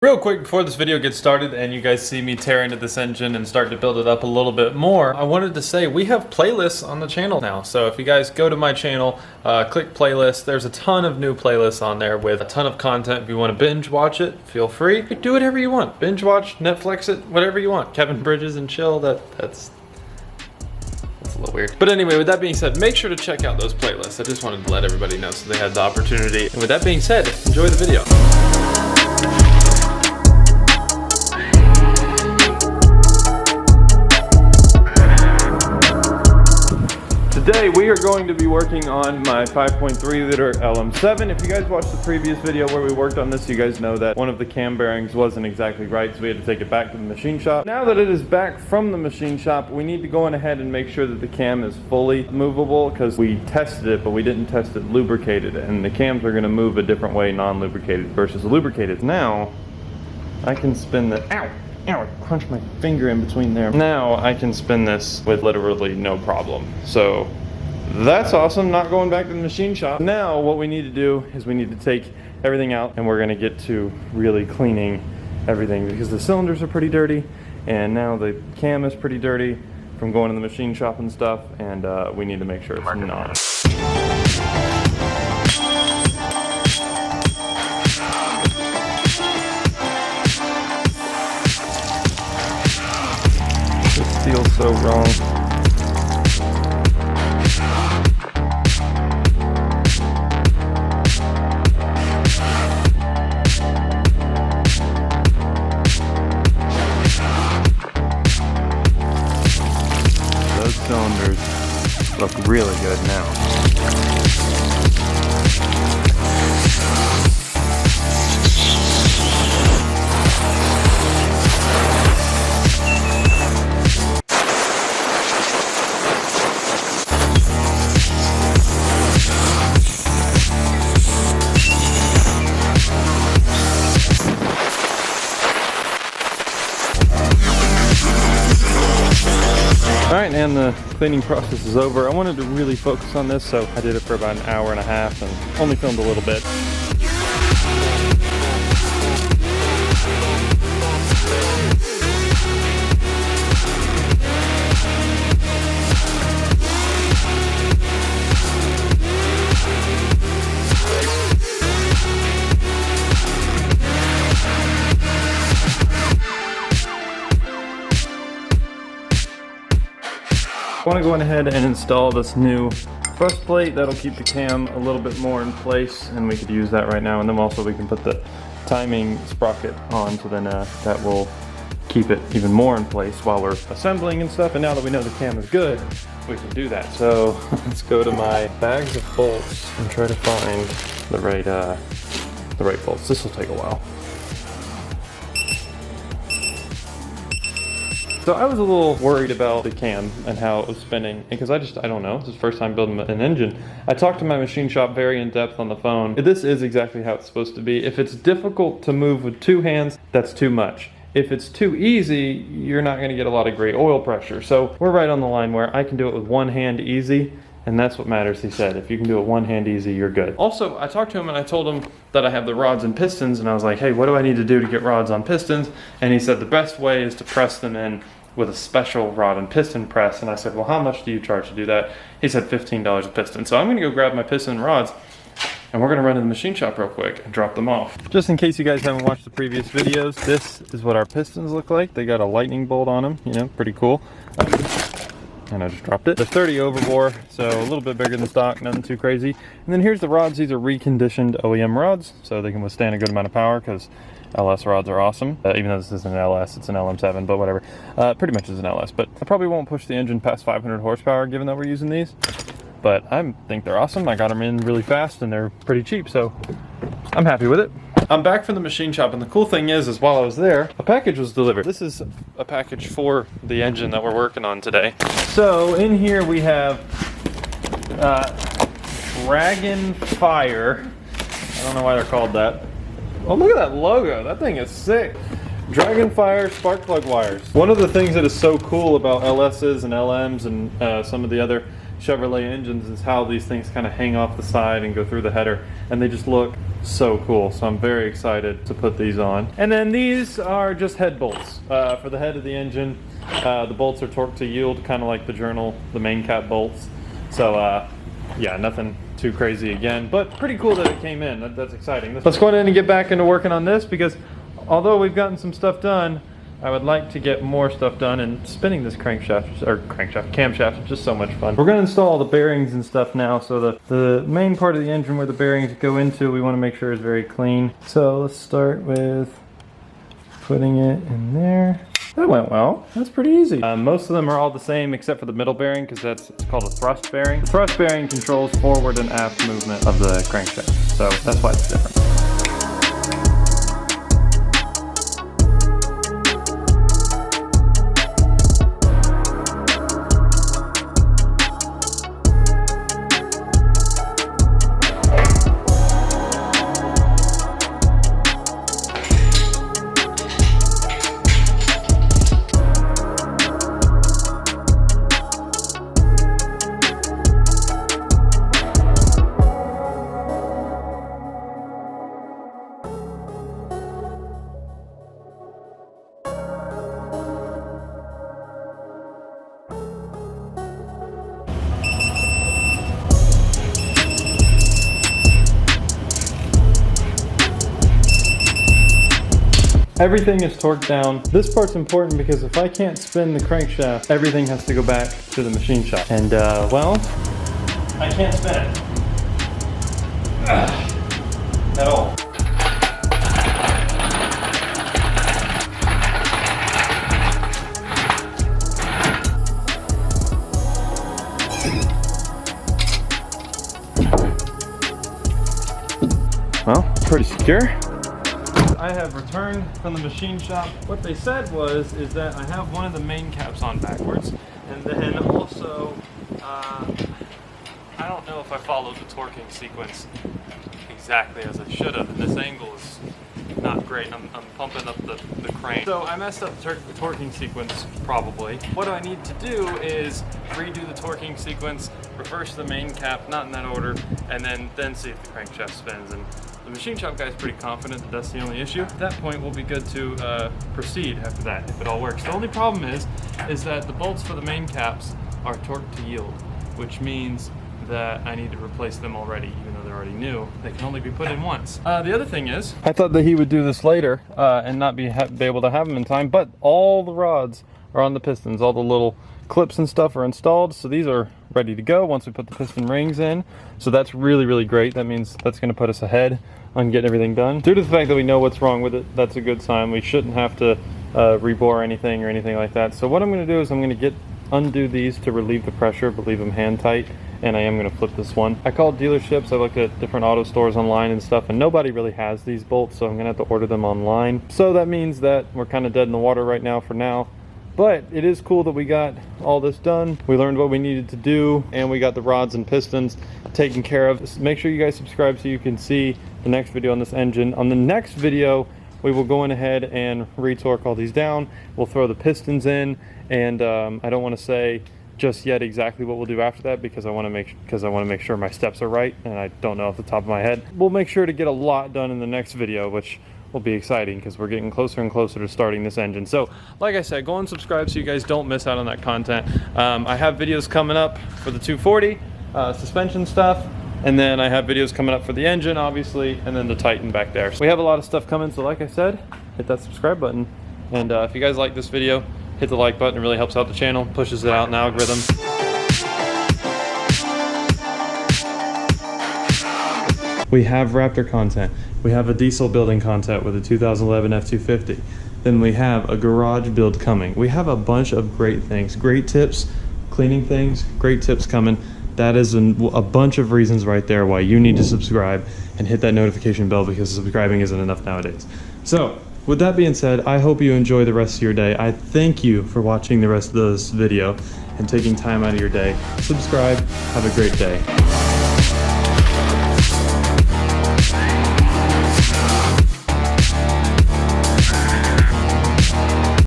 Real quick before this video gets started and you guys see me tear into this engine and start to build it up a little bit more, I wanted to say we have playlists on the channel now. So if you guys go to my channel, click playlist, there's a ton of new playlists on there with a ton of content. If you want to binge watch it, feel free. Do whatever you want. Binge watch, Netflix it, whatever you want. Kevin Bridges and chill, that's a little weird. But anyway, with that being said, make sure to check out those playlists. I just wanted to let everybody know so they had the opportunity. And with that being said, enjoy the video. Today we are going to be working on my 5.3 liter LM7. If you guys watched the previous video where we worked on this, you guys know that one of the cam bearings wasn't exactly right, so we had to take it back to the machine shop. Now that it is back from the machine shop, we need to go on ahead and make sure that the cam is fully movable, because we tested it, but we didn't test it lubricated, and the cams are going to move a different way non-lubricated versus lubricated. Now I can spin the ow, I crunched my finger in between there. Now I can spin this with literally no problem. So that's awesome, not going back to the machine shop. Now what we need to do is we need to take everything out, and we're gonna get to really cleaning everything, because the cylinders are pretty dirty and now the cam is pretty dirty from going to the machine shop and stuff, and we need to make sure it's not. Feels so wrong. Those cylinders look really good now. Alright, and the cleaning process is over. I wanted to really focus on this, so I did it for about an hour and a half and only filmed a little bit. I want to go ahead and install this new thrust plate that'll keep the cam a little bit more in place, and we could use that right now, and then also we can put the timing sprocket on, so then that will keep it even more in place while we're assembling and stuff. And now that we know the cam is good, we can do that. So let's go to my bags of bolts and try to find the right bolts. This will take a while. So I was a little worried about the cam and how it was spinning, because I don't know, this is the first time building an engine. I talked to my machine shop very in depth on the phone. This is exactly how it's supposed to be. If it's difficult to move with two hands, that's too much. If it's too easy, you're not going to get a lot of great oil pressure. So we're right on the line where I can do it with one hand easy, and that's what matters, he said. If you can do it one hand easy, you're good. Also, I talked to him and I told him that I have the rods and pistons, and I was like, hey, what do I need to do to get rods on pistons? And he said the best way is to press them in with a special rod and piston press. And I said, well, how much do you charge to do that? He said $15 a piston. So I'm gonna go grab my piston rods, and we're gonna run to the machine shop real quick and drop them off. Just in case you guys haven't watched the previous videos, this is what our pistons look like. They got a lightning bolt on them, you know, pretty cool. And I just dropped it. They're 30 overbore, so a little bit bigger than stock, nothing too crazy. And then here's the rods. These are reconditioned OEM rods, so they can withstand a good amount of power, because LS rods are awesome. Even though this isn't an LS, it's an LM7, but whatever. Pretty much is an LS, but I probably won't push the engine past 500 horsepower given that we're using these. But I think they're awesome. I got them in really fast and they're pretty cheap, so I'm happy with it. I'm back from the machine shop, and the cool thing is while I was there, a package was delivered. This is a package for the engine that we're working on today. So in here we have Dragon Fire. I don't know why they're called that. Oh, look at that logo. That thing is sick. Dragonfire spark plug wires. One of the things that is so cool about LS's and LMs and some of the other Chevrolet engines is how these things kind of hang off the side and go through the header, and they just look so cool. So I'm very excited to put these on. And then these are just head bolts for the head of the engine. The bolts are torqued to yield, kind of like the main cap bolts. So yeah, nothing too crazy again, but pretty cool that it came in. That's exciting. Let's go ahead and get back into working on this, because although we've gotten some stuff done, I would like to get more stuff done, and spinning this camshaft is just so much fun. We're going to install all the bearings and stuff now, so the main part of the engine where the bearings go into, we want to make sure is very clean. So let's start with putting it in there. That went well. That's pretty easy. Most of them are all the same except for the middle bearing, because it's called a thrust bearing. The thrust bearing controls forward and aft movement of the crankshaft, so that's why it's different. Everything is torqued down. This part's important because if I can't spin the crankshaft, everything has to go back to the machine shop. And well, I can't spin it. At all. Well, pretty secure. I have returned from the machine shop. What they said is that I have one of the main caps on backwards, and then also I don't know if I followed the torquing sequence exactly as I should have, and this angle is not great. I'm pumping up the crane. So I messed up the torquing sequence probably. What I need to do is redo the torquing sequence, reverse the main cap, not in that order, and then see if the crankshaft spins. And the machine shop guy is pretty confident that that's the only issue. At that point, we'll be good to proceed after that, if it all works. The only problem is that the bolts for the main caps are torqued to yield, which means that I need to replace them already, even though they're already new. They can only be put in once. The other thing is, I thought that he would do this later and not be able to have them in time, but all the rods are on the pistons. All the little clips and stuff are installed, so these are ready to go once we put the piston rings in. So that's really, really great. That means that's going to put us ahead on getting everything done. Due to the fact that we know what's wrong with it, that's a good sign. We shouldn't have to rebore anything or anything like that. So what I'm going to do is I'm going to undo these to relieve the pressure, but leave them hand tight, and I am going to flip this one. I called dealerships, I looked at different auto stores online and stuff, and nobody really has these bolts, so I'm going to have to order them online. So that means that we're kind of dead in the water right now for now. But it is cool that we got all this done. We learned what we needed to do, and we got the rods and pistons taken care of. Make sure you guys subscribe so you can see the next video on this engine. On the next video, we will go in ahead and retorque all these down. We'll throw the pistons in, and I don't want to say just yet exactly what we'll do after that, because I want to make sure my steps are right, and I don't know off the top of my head. We'll make sure to get a lot done in the next video, which will be exciting because we're getting closer and closer to starting this engine. So like I said, go and subscribe so you guys don't miss out on that content. I have videos coming up for the 240 suspension stuff, and then I have videos coming up for the engine obviously, and then the Titan back there. So we have a lot of stuff coming, so like I said, hit that subscribe button, and if you guys like this video, hit the like button. It really helps out the channel, pushes it out in the algorithm. We have Raptor content. We have a diesel building content with a 2011 F250. Then we have a garage build coming. We have a bunch of great things, great tips, cleaning things, great tips coming. That is a bunch of reasons right there why you need to subscribe and hit that notification bell, because subscribing isn't enough nowadays. So with that being said, I hope you enjoy the rest of your day. I thank you for watching the rest of this video and taking time out of your day. Subscribe. Have a great day.